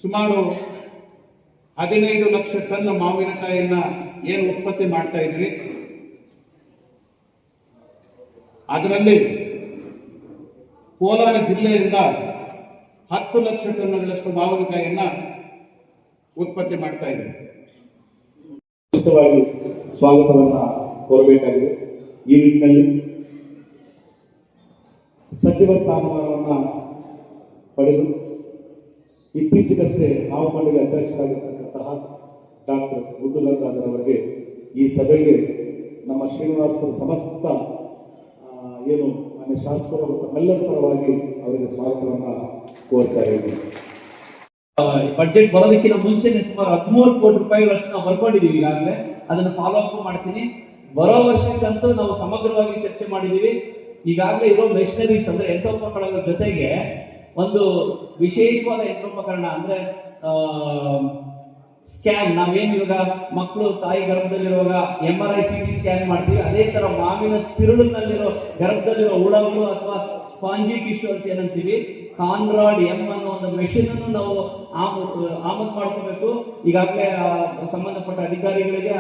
ಸುಮಾರು 15 ಲಕ್ಷ ಟನ್ ಮಾವಿನಕಾಯಿಯನ್ನ ಏನು ಉತ್ಪತ್ತಿ ಮಾಡ್ತಾ ಇದ್ವಿ, ಅದರಲ್ಲಿ ಕೋಲಾರ ಜಿಲ್ಲೆಯಿಂದ 10 ಲಕ್ಷ ಟನ್ಗಳಷ್ಟು ಮಾವಿನಕಾಯಿಯನ್ನ ಉತ್ಪತ್ತಿ ಮಾಡ್ತಾ ಇದ್ದೀವಿ. ಉಚಿತವಾಗಿ ಸ್ವಾಗತವನ್ನ ಕೋರಬೇಕಾಗಿದೆ. ಈ ನಿಟ್ಟಿನಲ್ಲಿ ಸಚಿವ ಸ್ಥಾನಮಾನವನ್ನ ಪಡೆದು ಇತ್ತೀಚೆಗಷ್ಟೇ ಮಾವು ಮಂಡಳಿ ಅಧ್ಯಕ್ಷರಾಗಿರ್ತಕ್ಕಂತಹ ಡಾಕ್ಟರ್ ಮುದ್ದುಗಂಗಾಧರ್ ಅವರಿಗೆ ಈ ಸಭೆಗೆ ನಮ್ಮ ಶ್ರೀನಿವಾಸಪುರ ಸಮಸ್ತ ಏನು ಮಾನ್ಯ ಶಾಸಕರು ಮತ್ತು ಎಲ್ಲರ ಪರವಾಗಿ ಅವರಿಗೆ ಸ್ವಾಗತವನ್ನ ಕೋರ್ತಾ ಇದ್ದೀನಿ. ಬಡ್ಜೆಟ್ ಬರೋದಕ್ಕಿಂತ ಮುಂಚೆನೆ ಸುಮಾರು 13 ಕೋಟಿ ರೂಪಾಯಿಗಳಷ್ಟು ನಾವು ಬರ್ಕೊಂಡಿದೀವಿ. ಈಗಾಗಲೇ ಅದನ್ನು ಫಾಲೋ ಅಪ್ ಮಾಡ್ತೀನಿ. ಬರೋ ವರ್ಷಕ್ಕಂತೂ ನಾವು ಸಮಗ್ರವಾಗಿ ಚರ್ಚೆ ಮಾಡಿದೀವಿ. ಈಗಾಗಲೇ ಇರೋ ಮೆಷಿನರೀಸ್ ಅಂದ್ರೆ ಯಂತ್ರೋಪಕರಣಗಳ ಜೊತೆಗೆ ಒಂದು ವಿಶೇಷವಾದ ಯಂತ್ರೋಪಕರಣ ಅಂದ್ರೆ ಸ್ಕ್ಯಾನ್. ನಾವೇನು ಇವಾಗ ಮಕ್ಕಳು ತಾಯಿ ಗರ್ಭದಲ್ಲಿರುವಾಗ MRI CT ಸ್ಕ್ಯಾನ್ ಮಾಡ್ತೀವಿ, ಅದೇ ತರ ಮಾವಿನ ತಿರುಳಿನಲ್ಲಿರೋ ಗರ್ಭದಲ್ಲಿರೋ ಹುಳಗಳು ಅಥವಾ ಸ್ಪಾಂಜಿ ಟಿಶ್ಯೂ ಅಂತ ಏನಂತೀವಿ, ಕಾನ್ರಾಡ್ M ಅನ್ನೋ ಒಂದು ಮೆಷಿನ್ ಅನ್ನು ನಾವು ಆಮದು ಮಾಡ್ಕೋಬೇಕು. ಈಗಾಗಲೇ ಸಂಬಂಧಪಟ್ಟ ಅಧಿಕಾರಿಗಳಿಗೆ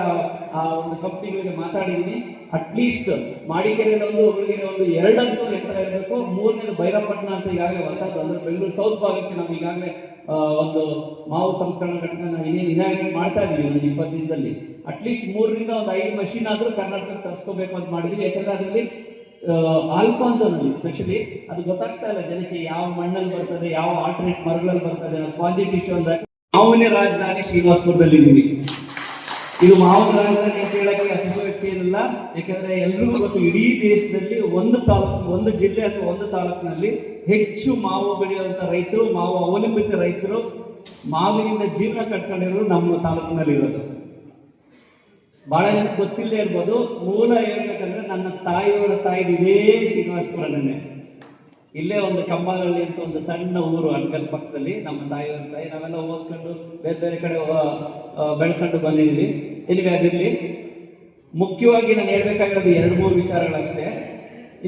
ಆ ಒಂದು ಕಂಪ್ನಿಗಳಿಗೆ ಮಾತಾಡಿದ್ದೀನಿ. ಅಟ್ಲೀಸ್ಟ್ ಮಾಡಿಕೆರೆ ಒಂದು ಹುಡುಗಿಗೆ ಒಂದು 2 ಯಂತ್ರ ಇರಬೇಕು. 3ನೇದು ಭೈರಪಟ್ಟಣ ಅಂತ ಈಗಾಗಲೇ ಹೊಸದು ಅಂದ್ರೆ ಬೆಂಗಳೂರು ಸೌತ್ ಭಾಗಕ್ಕೆ ನಾವು ಈಗಾಗಲೇ ಒಂದು ಮಾವು ಸಂಸ್ಕರಣಾ ಘಟಕ ಇನಾಗ್ರೇಟ್ ಮಾಡ್ತಾ ಇದೀವಿ. ಒಂದು 20 ದಿನದಲ್ಲಿ ಅಟ್ಲೀಸ್ಟ್ 3ರಿಂದ ಒಂದು 5 ಮಷೀನ್ ಆದ್ರೂ ಕರ್ನಾಟಕಕ್ಕೆ ತರಿಸ್ಕೋಬೇಕು ಅಂತ ಮಾಡಿದ್ವಿ. ಯಾಕಂದ್ರೆ ಅದರಲ್ಲಿ ಆಲ್ಫಾನ್ಸೋನಲ್ಲಿ ಸ್ಪೆಷಲಿ ಅದು ಗೊತ್ತಾಗ್ತಾ ಇಲ್ಲ ಜನಕ್ಕೆ, ಯಾವ ಮಣ್ಣಲ್ಲಿ ಬರ್ತದೆ, ಯಾವ ಆಲ್ಟರ್ನೇಟ್ ಮರಗಳಲ್ಲಿ ಬರ್ತದೆ. ಸ್ಪಾಂಜಿ ಟಿಶ್ಯೂ ಅಂದ್ರೆ ಮಾವಿನ ರಾಜಧಾನಿ ಶ್ರೀನಿವಾಸಪುರದಲ್ಲಿ ಇದ್ದೀವಿ. ಇದು ಮಾವಿನ ರಾಜಧಾನಿ ಅಂತ ಹೇಳಕ್ಕೆ ಅತಿಶಯೋಕ್ತಿ ಏನಿಲ್ಲ. ಯಾಕಂದ್ರೆ ಎಲ್ರಿಗೂ ಗೊತ್ತು, ಇಡೀ ದೇಶದಲ್ಲಿ ಒಂದು ತಾಲೂಕು, ಒಂದು ಜಿಲ್ಲೆ ಅಥವಾ ಒಂದು ತಾಲೂಕಿನಲ್ಲಿ ಹೆಚ್ಚು ಮಾವು ಬೆಳೆಯುವಂತ ರೈತರು, ಮಾವು ಅವಲಂಬಿತ ರೈತರು, ಮಾವಿನಿಂದ ಜೀವನ ಕಟ್ಕೊಂಡಿರೋರು ನಮ್ಮ ತಾಲೂಕಿನಲ್ಲಿ ಇರೋದು. ಬಹಳ ಜನಕ್ಕೆ ಗೊತ್ತಿಲ್ಲದೆ ಇರ್ಬೋದು. ಮೂಲ ಹೇಳ್ಬೇಕಂದ್ರೆ ನನ್ನ ತಾಯಿಯವರ ತಾಯಿದು ಇದೇ ಶ್ರೀನಿವಾಸಪುರನೇ. ಇಲ್ಲೇ ಒಂದು ಕಂಬಗಳ್ಳಿ ಅಂತ ಒಂದು ಸಣ್ಣ ಊರು ಅನ್ಕಲ್ ಪಕ್ಕದಲ್ಲಿ ನಮ್ಮ ತಾಯಿಯವರ ತಾಯಿ. ನಾವೆಲ್ಲ ಓದ್ಕೊಂಡು ಬೇರೆ ಬೇರೆ ಕಡೆ ಬೆಳ್ಕೊಂಡು ಬಂದಿದ್ದೀವಿ. ಎಲ್ಲಿಗೆ ಅದಿರಲಿ, ಮುಖ್ಯವಾಗಿ ನಾನು ಹೇಳ್ಬೇಕಾಗಿರೋದು 2-3 ವಿಚಾರಗಳಷ್ಟೇ.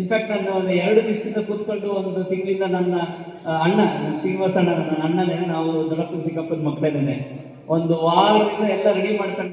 ಇನ್ಫ್ಯಾಕ್ಟ್ ನಾನು ಒಂದು 2 ದಿವಸದಿಂದ ಕೂತ್ಕೊಂಡು, ಒಂದು ತಿಂಗಳಿಂದ ನನ್ನ ಅಣ್ಣ ಶ್ರೀನಿವಾಸ ಅಣ್ಣ, ನನ್ನ ಅಣ್ಣನೇ, ನಾವು ದೊಡ್ಡಪ್ಪನ ಚಿಕ್ಕಪ್ಪನ ಮಕ್ಕಳೇನೆ, ಒಂದು ವಾರದಿಂದ ಎಲ್ಲ ರೆಡಿ ಮಾಡ್ಕೊಂಡು